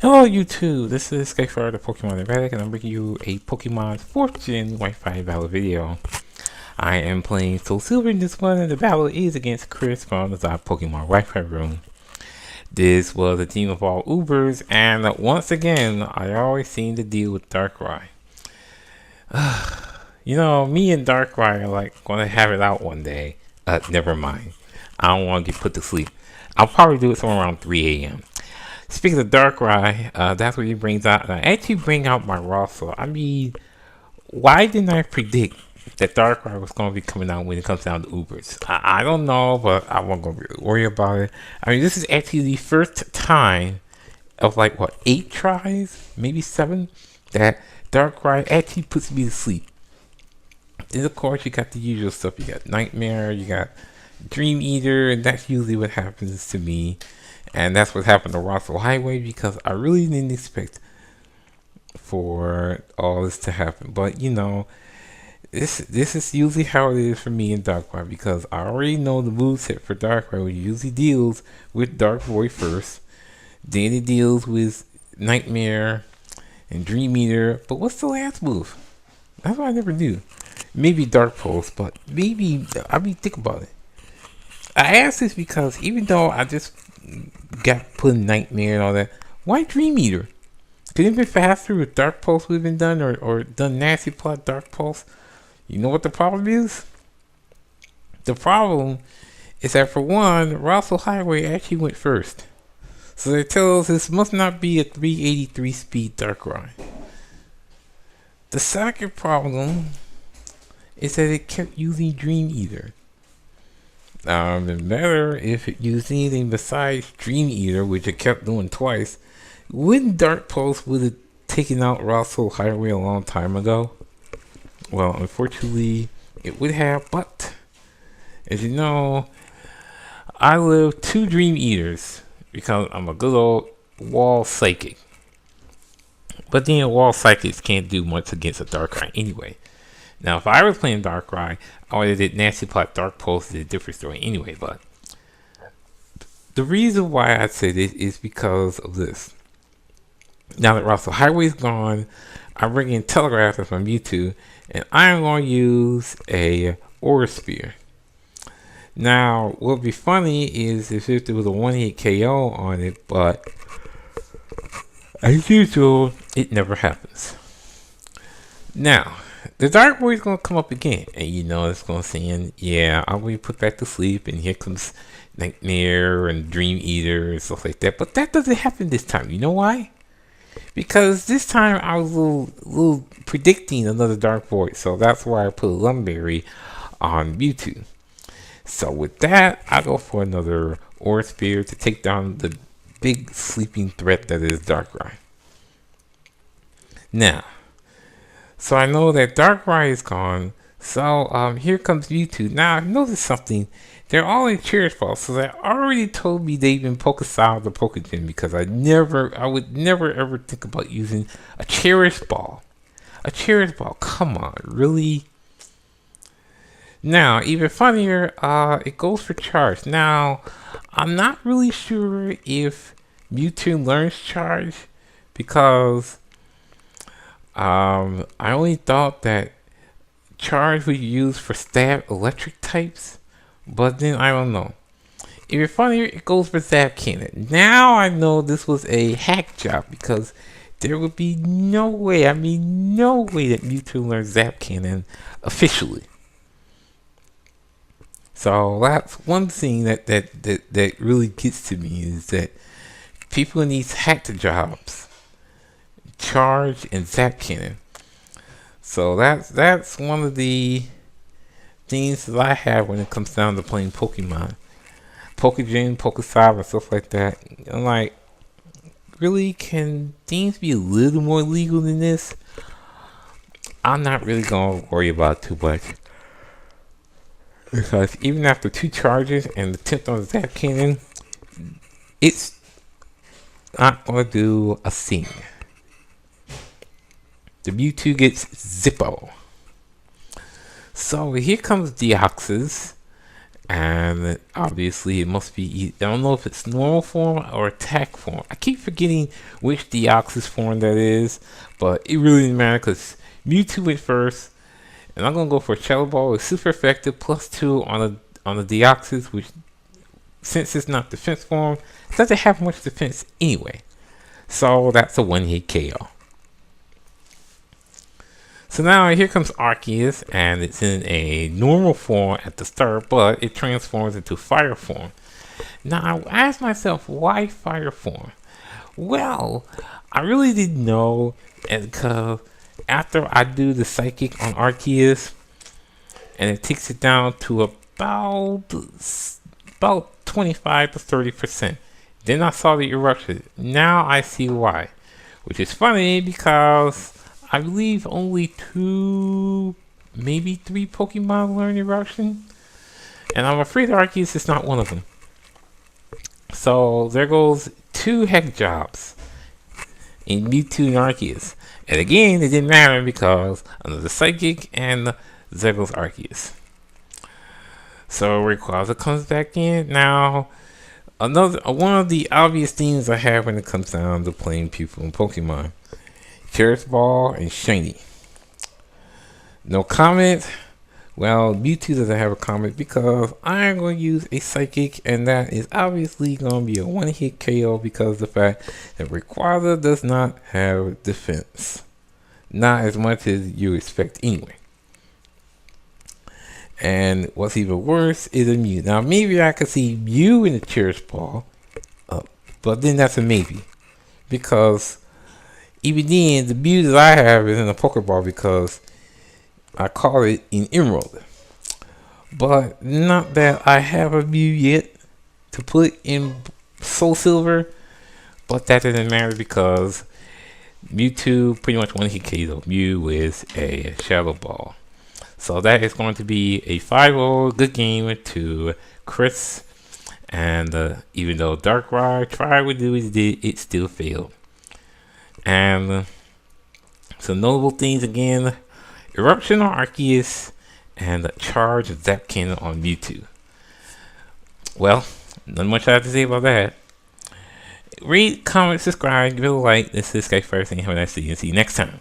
Hello YouTube, this is Skyfire the Pokemon Erratic, and I'm bringing you a Pokemon 4th Gen Wi-Fi battle video. I am playing Soul Silver in this one, and the battle is against Chris from the Pokemon Wi-Fi room. This was a team of all Ubers, and once again, I always seem to deal with Darkrai. You know, me and Darkrai are like going to have it out one day. Never mind. I don't want to get put to sleep. I'll probably do it somewhere around 3 a.m. Speaking of Darkrai, that's what he brings out. And I actually bring out my Rosso. I mean, why didn't I predict that Darkrai was going to be coming out when it comes down to Ubers? I don't know, but I won't really worry about it. I mean, this is actually the first time of like, what, 8 tries? Maybe 7? That Darkrai actually puts me to sleep. And of course, you got the usual stuff. You got Nightmare, you got Dream Eater, and that's usually what happens to me. And that's what happened to Rosso Highway, because I really didn't expect for all this to happen. But you know, this is usually how it is for me in Darkrai, because I already know the moveset for Darkrai, which usually deals with Dark Void first, then it deals with Nightmare and Dream Eater. But what's the last move? That's what I never knew. Maybe Dark Pulse, but maybe, I mean, think about it. I ask this because even though I just got put in Nightmare and all that, why Dream Eater? Could it have been faster if Dark Pulse would have been done, or done Nasty Plot Dark Pulse? You know what the problem is? The problem is that, for one, Rosso Highway actually went first. So they tell us this must not be a 383 speed Darkrai. The second problem is that it kept using Dream Eater. It better if it used anything besides Dream Eater, which it kept doing twice. Wouldn't Dark Pulse would have taken out Rosso Highway a long time ago? Well, unfortunately, it would have, but as you know, I live 2 Dream Eaters because I'm a good old wall psychic. But then wall psychics can't do much against a Darkrai anyway. Now, if I was playing Darkrai, I would have did Nasty Plot Dark Pulse is a different story anyway, but the reason why I say this is because of this. Now that Rosso Highway is gone, I bring in Telegraph as my Mewtwo, and I'm going to use a Aura Spear. Now, what would be funny is if there was a 1-hit KO on it, but as usual, it never happens. Now, the Dark Void is going to come up again, and you know it's going to say, yeah, I'm going to be put back to sleep, and here comes Nightmare and Dream Eater and stuff like that. But that doesn't happen this time. You know why? Because this time I was a little predicting another Dark Void, so that's why I put Lum Berry on Mewtwo. So with that, I go for another Aura Spear to take down the big sleeping threat that is Darkrai. Now, so I know that Darkrai is gone. So here comes Mewtwo. Now I've noticed something. They're all in Cherish Ball, so that already told me they've been Pokestyle or Pokegen, because I would never ever think about using a Cherish Ball. A Cherish Ball, come on, really? Now, even funnier, it goes for Charge. Now, I'm not really sure if Mewtwo learns Charge, because I only thought that Charge was used for stab electric types, but then I don't know. Even funnier, it goes for Zap Cannon. Now I know this was a hack job, because there would be no way, I mean no way, that Mewtwo learns Zap Cannon officially. So that's one thing that really gets to me, is that people in these hack jobs, Charge and Zap Cannon. So that's one of the things that I have when it comes down to playing Pokemon. Pokegen, Pokestyle, and stuff like that. I'm like, really, can things be a little more legal than this? I'm not really going to worry about it too much, because even after 2 charges and the 10th on the Zap Cannon, it's not going to do a thing. The Mewtwo gets Zippo. So here comes Deoxys, And obviously it must be, I don't know if it's normal form or attack form. I keep forgetting which Deoxys form that is, but it really didn't matter because Mewtwo went first. And I'm gonna go for Shadow Ball. It's super effective, +2 on the Deoxys, which since it's not defense form, it doesn't have much defense anyway. So that's a one-hit KO. So now here comes Arceus, and it's in a normal form at the start, but it transforms into fire form. Now I asked myself, why fire form? Well, I really didn't know, because after I do the psychic on Arceus, and it takes it down to about 25 to 30%. Then I saw the eruption. Now I see why, which is funny because I believe only 2, maybe 3 Pokemon learn eruption, and I'm afraid Arceus is not one of them. So there goes 2 heck jobs in Mewtwo and Arceus. And again, it didn't matter because under the Psychic and there goes Arceus. So Rayquaza comes back in. Now, one of the obvious themes I have when it comes down to playing people in Pokemon: Cherish Ball and Shiny. No comment. Well, Mewtwo doesn't have a comment because I'm going to use a Psychic, and that is obviously going to be a one-hit KO because of the fact that Rayquaza does not have defense. Not as much as you expect anyway. And what's even worse is a Mew. Now, maybe I could see Mew in the Cherish Ball, but then that's a maybe. Because even then, the Mew that I have is in a Pokeball because I call it in Emerald. But not that I have a Mew yet to put in Soul Silver, but that doesn't matter because Mewtwo pretty much one hit KO Mew is a Shadow Ball. So that is going to be a 5-0 good game to Chris. And even though Darkrai tried what it did, it still failed. And some notable things again: Eruption on Arceus and Charge of Zapkin on Mewtwo. Well, not much I have to say about that. Rate, comment, subscribe, give it a like. This is Skyfire saying have a nice day and see you next time.